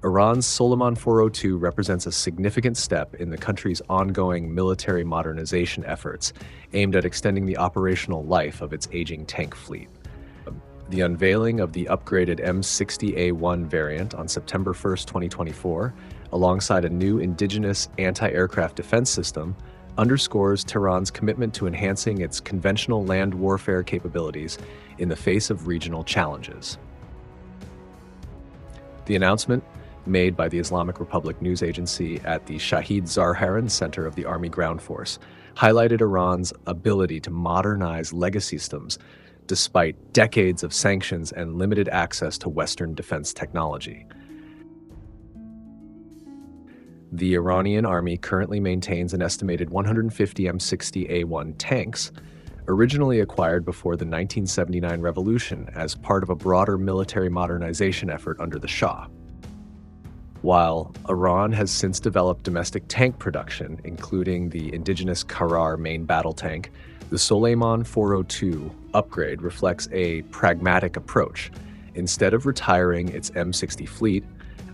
Iran's Soleiman-402 represents a significant step in the country's ongoing military modernization efforts aimed at extending the operational life of its aging tank fleet. The unveiling of the upgraded M60A1 variant on September 1, 2024, alongside a new indigenous anti-aircraft defense system, underscores Tehran's commitment to enhancing its conventional land warfare capabilities in the face of regional challenges. The announcement, made by the Islamic Republic news agency at the Shahid Zarharan Center of the Army Ground Force, highlighted Iran's ability to modernize legacy systems despite decades of sanctions and limited access to Western defense technology. The Iranian army currently maintains an estimated 150 M60A1 tanks, originally acquired before the 1979 revolution as part of a broader military modernization effort under the Shah. While Iran has since developed domestic tank production, including the indigenous Karar main battle tank, the Soleiman-402 upgrade reflects a pragmatic approach. Instead of retiring its M60 fleet,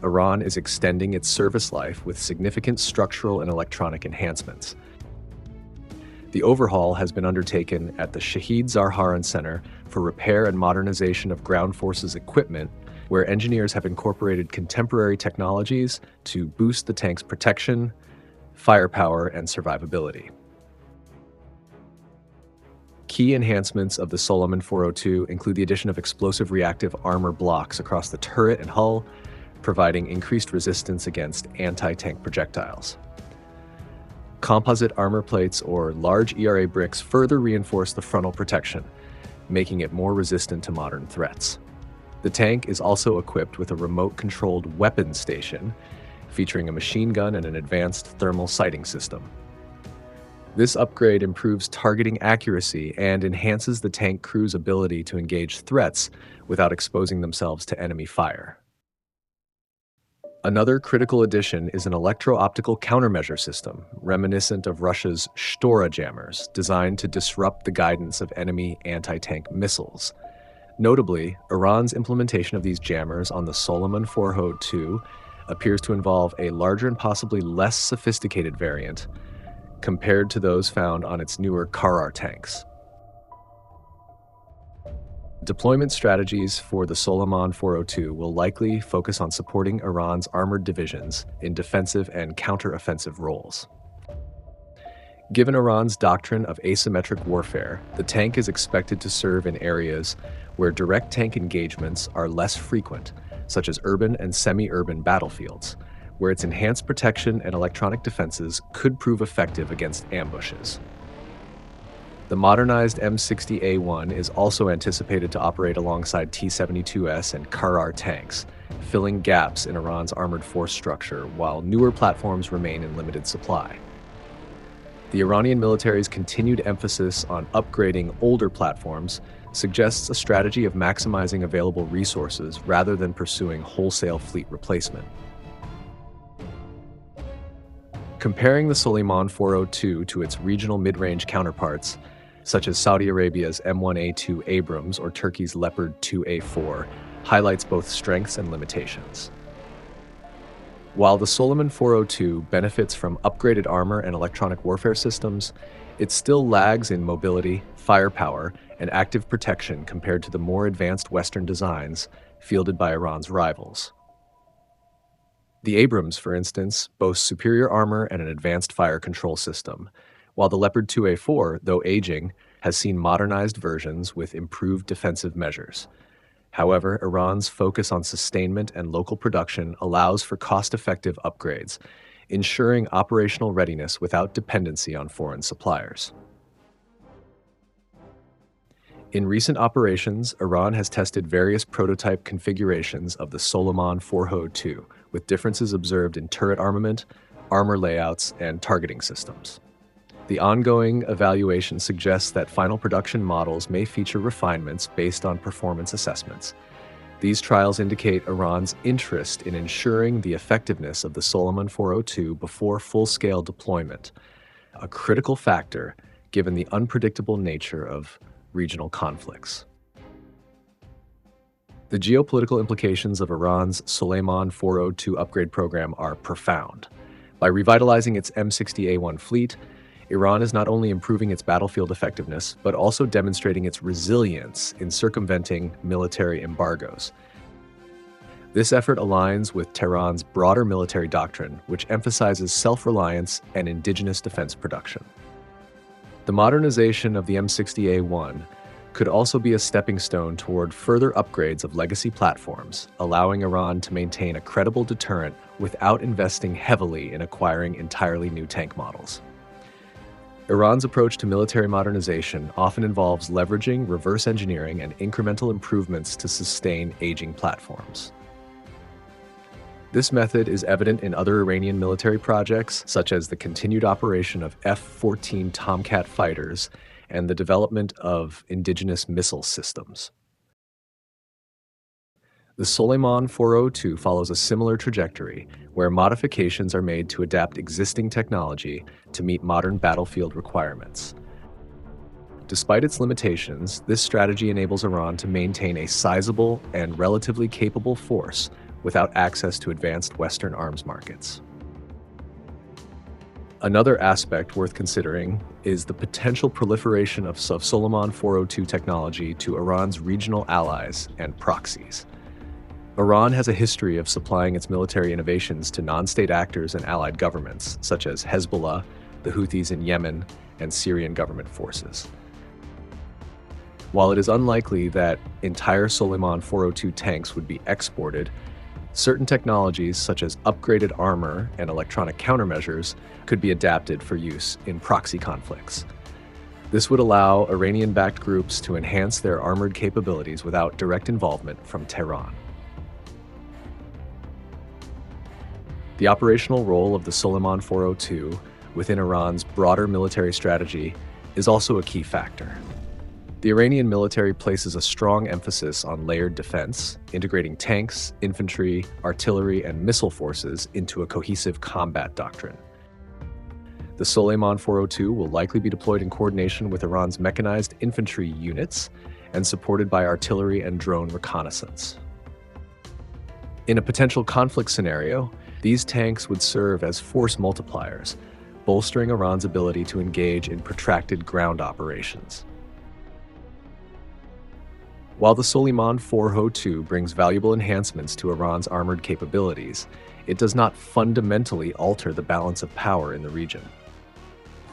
Iran is extending its service life with significant structural and electronic enhancements. The overhaul has been undertaken at the Shahid Zarharan Center for Repair and Modernization of Ground Forces Equipment, where engineers have incorporated contemporary technologies to boost the tank's protection, firepower, and survivability. Key enhancements of the Soleiman-402 include the addition of explosive reactive armor blocks across the turret and hull, providing increased resistance against anti-tank projectiles. Composite armor plates or large ERA bricks further reinforce the frontal protection, making it more resistant to modern threats. The tank is also equipped with a remote-controlled weapons station, featuring a machine gun and an advanced thermal sighting system. This upgrade improves targeting accuracy and enhances the tank crew's ability to engage threats without exposing themselves to enemy fire. Another critical addition is an electro-optical countermeasure system, reminiscent of Russia's Shtora jammers, designed to disrupt the guidance of enemy anti-tank missiles. Notably, Iran's implementation of these jammers on the Soleiman-402 appears to involve a larger and possibly less sophisticated variant compared to those found on its newer Karar tanks. Deployment strategies for the Soleiman-402 will likely focus on supporting Iran's armored divisions in defensive and counter-offensive roles. Given Iran's doctrine of asymmetric warfare, the tank is expected to serve in areas where direct tank engagements are less frequent, such as urban and semi-urban battlefields, where its enhanced protection and electronic defenses could prove effective against ambushes. The modernized M60A1 is also anticipated to operate alongside T-72S and Karar tanks, filling gaps in Iran's armored force structure while newer platforms remain in limited supply. The Iranian military's continued emphasis on upgrading older platforms suggests a strategy of maximizing available resources rather than pursuing wholesale fleet replacement. Comparing the Soleiman-402 to its regional mid-range counterparts, such as Saudi Arabia's M1A2 Abrams or Turkey's Leopard 2A4, highlights both strengths and limitations. While the Soleiman-402 benefits from upgraded armor and electronic warfare systems, it still lags in mobility, firepower, and active protection compared to the more advanced Western designs fielded by Iran's rivals. The Abrams, for instance, boasts superior armor and an advanced fire control system, while the Leopard 2A4, though aging, has seen modernized versions with improved defensive measures. However, Iran's focus on sustainment and local production allows for cost-effective upgrades, ensuring operational readiness without dependency on foreign suppliers. In recent operations, Iran has tested various prototype configurations of the Soleiman-402, with differences observed in turret armament, armor layouts, and targeting systems. The ongoing evaluation suggests that final production models may feature refinements based on performance assessments. These trials indicate Iran's interest in ensuring the effectiveness of the Soleiman-402 before full-scale deployment, a critical factor given the unpredictable nature of regional conflicts. The geopolitical implications of Iran's Soleiman-402 upgrade program are profound. By revitalizing its M60A1 fleet, Iran is not only improving its battlefield effectiveness, but also demonstrating its resilience in circumventing military embargoes. This effort aligns with Tehran's broader military doctrine, which emphasizes self-reliance and indigenous defense production. The modernization of the M60A1 could also be a stepping stone toward further upgrades of legacy platforms, allowing Iran to maintain a credible deterrent without investing heavily in acquiring entirely new tank models. Iran's approach to military modernization often involves leveraging reverse engineering and incremental improvements to sustain aging platforms. This method is evident in other Iranian military projects, such as the continued operation of F-14 Tomcat fighters and the development of indigenous missile systems. The Soleiman-402 follows a similar trajectory, where modifications are made to adapt existing technology to meet modern battlefield requirements. Despite its limitations, this strategy enables Iran to maintain a sizable and relatively capable force without access to advanced Western arms markets. Another aspect worth considering is the potential proliferation of Soleiman-402 technology to Iran's regional allies and proxies. Iran has a history of supplying its military innovations to non-state actors and allied governments, such as Hezbollah, the Houthis in Yemen, and Syrian government forces. While it is unlikely that entire Soleiman-402 tanks would be exported, certain technologies such as upgraded armor and electronic countermeasures could be adapted for use in proxy conflicts. This would allow Iranian-backed groups to enhance their armored capabilities without direct involvement from Tehran. The operational role of the Soleiman-402 within Iran's broader military strategy is also a key factor. The Iranian military places a strong emphasis on layered defense, integrating tanks, infantry, artillery, and missile forces into a cohesive combat doctrine. The Soleiman-402 will likely be deployed in coordination with Iran's mechanized infantry units and supported by artillery and drone reconnaissance. In a potential conflict scenario, these tanks would serve as force multipliers, bolstering Iran's ability to engage in protracted ground operations. While the Soleiman-402 brings valuable enhancements to Iran's armored capabilities, it does not fundamentally alter the balance of power in the region.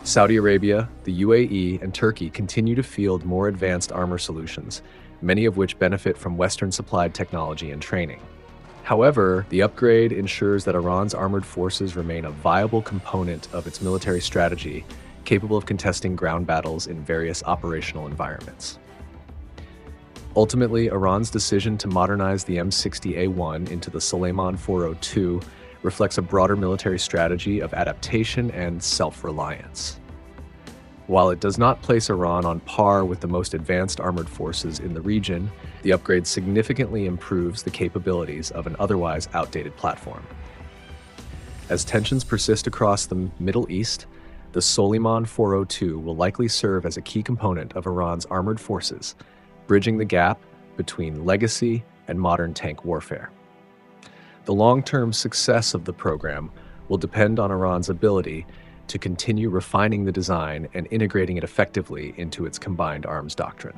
Saudi Arabia, the UAE, and Turkey continue to field more advanced armor solutions, many of which benefit from Western-supplied technology and training. However, the upgrade ensures that Iran's armored forces remain a viable component of its military strategy, capable of contesting ground battles in various operational environments. Ultimately, Iran's decision to modernize the M60A1 into the Soleiman-402 reflects a broader military strategy of adaptation and self-reliance. While it does not place Iran on par with the most advanced armored forces in the region, the upgrade significantly improves the capabilities of an otherwise outdated platform. As tensions persist across the Middle East, the Soleiman-402 will likely serve as a key component of Iran's armored forces, bridging the gap between legacy and modern tank warfare. The long-term success of the program will depend on Iran's ability to continue refining the design and integrating it effectively into its combined arms doctrine.